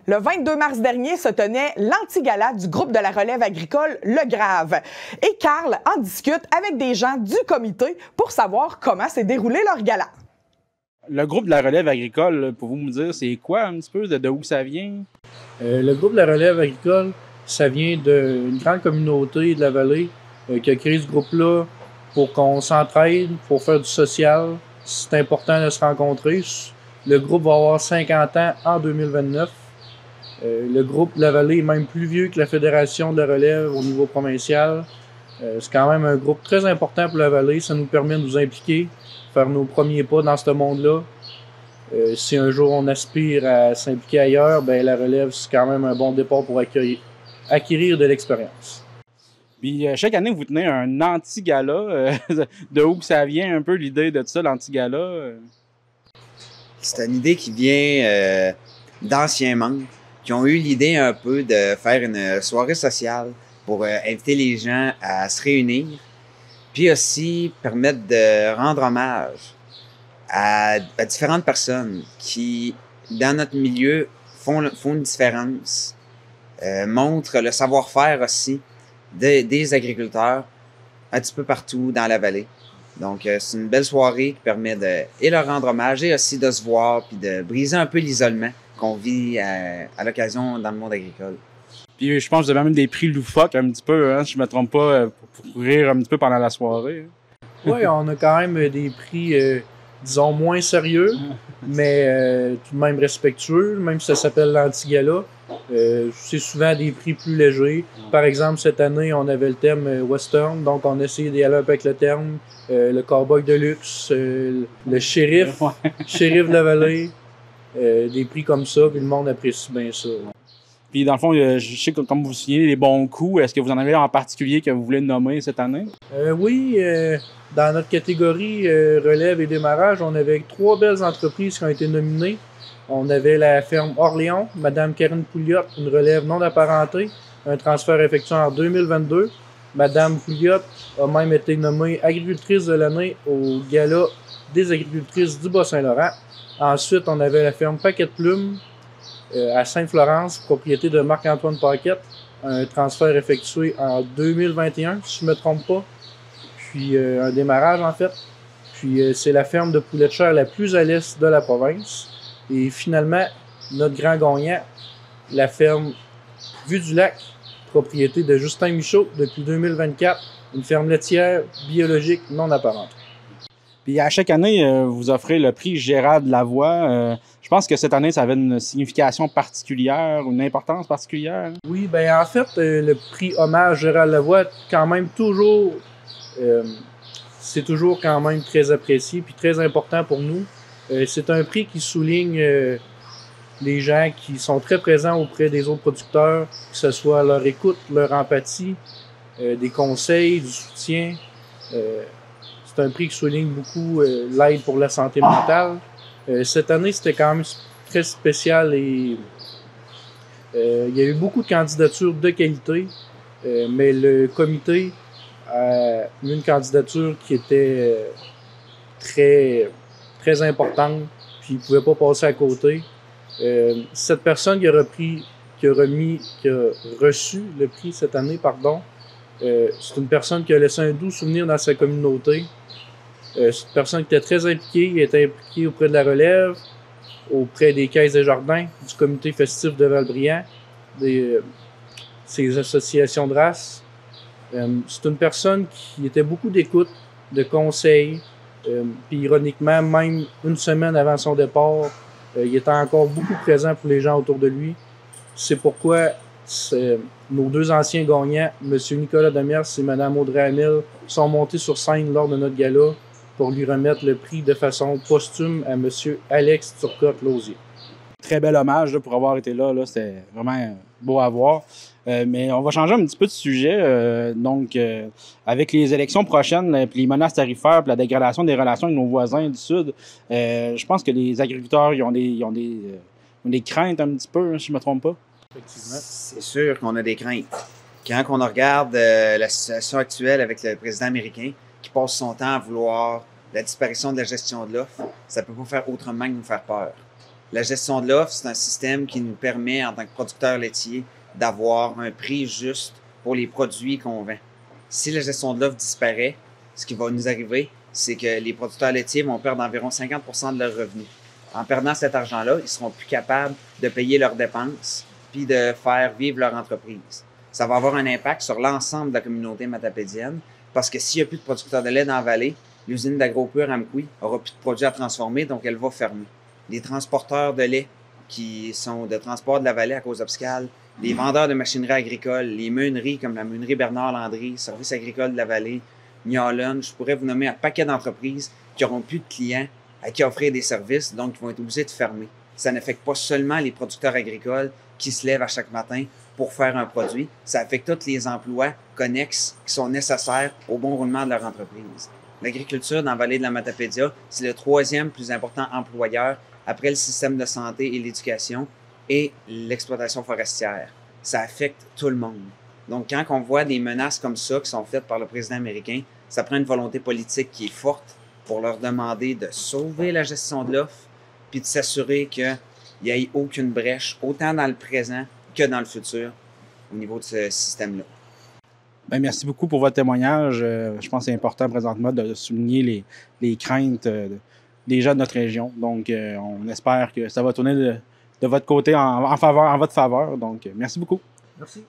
Le 22 mars dernier se tenait l'anti-gala du groupe de la relève agricole Le Grave. Et Carl en discute avec des gens du comité pour savoir comment s'est déroulé leur gala. Le groupe de la relève agricole, pouvez-vous me dire, c'est quoi un petit peu, de où ça vient? Le groupe de la relève agricole, ça vient d'une grande communauté de la vallée qui a créé ce groupe-là pour qu'on s'entraide, pour faire du social. C'est important de se rencontrer. Le groupe va avoir 50 ans en 2029. Le groupe de la vallée est même plus vieux que la Fédération de la relève au niveau provincial. C'est quand même un groupe très important pour la vallée. Ça nous permet de nous impliquer, faire nos premiers pas dans ce monde-là. Si un jour on aspire à s'impliquer ailleurs, ben la relève, c'est quand même un bon départ pour acquérir de l'expérience. Puis chaque année, vous tenez un anti-gala. De où ça vient un peu l'idée de ça, l'anti-gala? C'est une idée qui vient d'anciens membres qui ont eu l'idée un peu de faire une soirée sociale pour inviter les gens à se réunir, puis aussi permettre de rendre hommage à différentes personnes qui, dans notre milieu, font une différence, montrent le savoir-faire aussi des agriculteurs un petit peu partout dans la vallée. Donc, c'est une belle soirée qui permet de leur rendre hommage et aussi de se voir puis de briser un peu l'isolement qu'on vit à l'occasion dans le monde agricole. Puis je pense que vous avez même des prix loufoques un petit peu, hein, si je me trompe pas, pour rire un petit peu pendant la soirée. Oui, on a quand même des prix, disons, moins sérieux, mais tout de même respectueux, même si ça s'appelle l'anti-gala. C'est souvent des prix plus légers. Par exemple, cette année, on avait le thème western, donc on a essayé d'y aller un peu avec le terme. Le cowboy de luxe, le shérif, shérif de la vallée, des prix comme ça, puis le monde apprécie bien ça. Puis dans le fond, je sais que comme vous signez les bons coups, est-ce que vous en avez en particulier que vous voulez nommer cette année? Oui, dans notre catégorie relève et démarrage, on avait 3 belles entreprises qui ont été nominées. On avait la ferme Orléans, Madame Karine Pouliot, une relève non apparentée, un transfert effectué en 2022. Madame Pouliot a même été nommée agricultrice de l'année au gala des agricultrices du Bas-Saint-Laurent. Ensuite, on avait la ferme Paquet de Plumes à Sainte-Florence, propriété de Marc-Antoine Paquette, un transfert effectué en 2021, si je ne me trompe pas. Puis un démarrage en fait. Puis c'est la ferme de poulet de chair la plus à l'est de la province. Et finalement, notre grand gagnant, la ferme Vue du Lac, propriété de Justin Michaud depuis 2024, une ferme laitière biologique non apparente. Puis à chaque année, vous offrez le prix Gérald Lavoie. Je pense que cette année, ça avait une signification particulière, une importance particulière. Oui, ben en fait, le prix hommage Gérald Lavoie, quand même toujours, c'est toujours quand même très apprécié puis très important pour nous. C'est un prix qui souligne les gens qui sont très présents auprès des autres producteurs, que ce soit leur écoute, leur empathie, des conseils, du soutien. C'est un prix qui souligne beaucoup l'aide pour la santé mentale. Cette année, c'était quand même très spécial et il y a eu beaucoup de candidatures de qualité, mais le comité a eu une candidature qui était très, très importante, puis il ne pouvait pas passer à côté. Cette personne qui a reçu le prix cette année, c'est une personne qui a laissé un doux souvenir dans sa communauté. C'est une personne qui était très impliquée, il était impliqué auprès de la relève, auprès des caisses des jardins, du comité festif de Valbriand, ses associations de race. C'est une personne qui était beaucoup d'écoute, de conseils, puis ironiquement, même une semaine avant son départ, il était encore beaucoup présent pour les gens autour de lui. C'est pourquoi nos 2 anciens gagnants, M. Nicolas Demers et Mme Audrey Hamel, sont montés sur scène lors de notre gala pour lui remettre le prix de façon posthume à M. Alex Turcotte-Lausier. Très bel hommage là, pour avoir été là. C'était vraiment beau à voir. Mais on va changer un petit peu de sujet. Avec les élections prochaines, puis les menaces tarifaires, puis la dégradation des relations avec nos voisins du Sud, je pense que les agriculteurs ils ont des craintes un petit peu, si je ne me trompe pas. Effectivement. C'est sûr qu'on a des craintes. Quand on regarde la situation actuelle avec le président américain qui passe son temps à vouloir la disparition de la gestion de l'offre, ça ne peut pas faire autrement que nous faire peur. La gestion de l'offre, c'est un système qui nous permet, en tant que producteur laitier, d'avoir un prix juste pour les produits qu'on vend. Si la gestion de l'offre disparaît, ce qui va nous arriver, c'est que les producteurs laitiers vont perdre environ 50% de leurs revenus. En perdant cet argent-là, ils seront plus capables de payer leurs dépenses puis de faire vivre leur entreprise. Ça va avoir un impact sur l'ensemble de la communauté matapédienne parce que s'il n'y a plus de producteurs de lait dans la vallée, l'usine d'AgroPure à Amqui n'aura plus de produits à transformer, donc elle va fermer. Les transporteurs de lait qui sont de transport de la vallée à Cause-Obscale, les vendeurs de machinerie agricole, les meuneries comme la meunerie Bernard Landry, Service agricole de la vallée, Niolon, je pourrais vous nommer un paquet d'entreprises qui n'auront plus de clients à qui offrir des services, donc qui vont être obligés de fermer. Ça n'affecte pas seulement les producteurs agricoles qui se lèvent à chaque matin pour faire un produit, ça affecte tous les emplois connexes qui sont nécessaires au bon roulement de leur entreprise. L'agriculture dans la vallée de la Matapédia, c'est le 3e plus important employeur après le système de santé et l'éducation et l'exploitation forestière. Ça affecte tout le monde. Donc, quand on voit des menaces comme ça qui sont faites par le président américain, ça prend une volonté politique qui est forte pour leur demander de sauver la gestion de l'offre puis de s'assurer qu'il n'y ait aucune brèche, autant dans le présent que dans le futur, au niveau de ce système-là. Bien, merci beaucoup pour votre témoignage. Je pense que c'est important présentement de souligner les craintes des gens de notre région. Donc, on espère que ça va tourner de votre côté en votre faveur. Donc, merci beaucoup. Merci.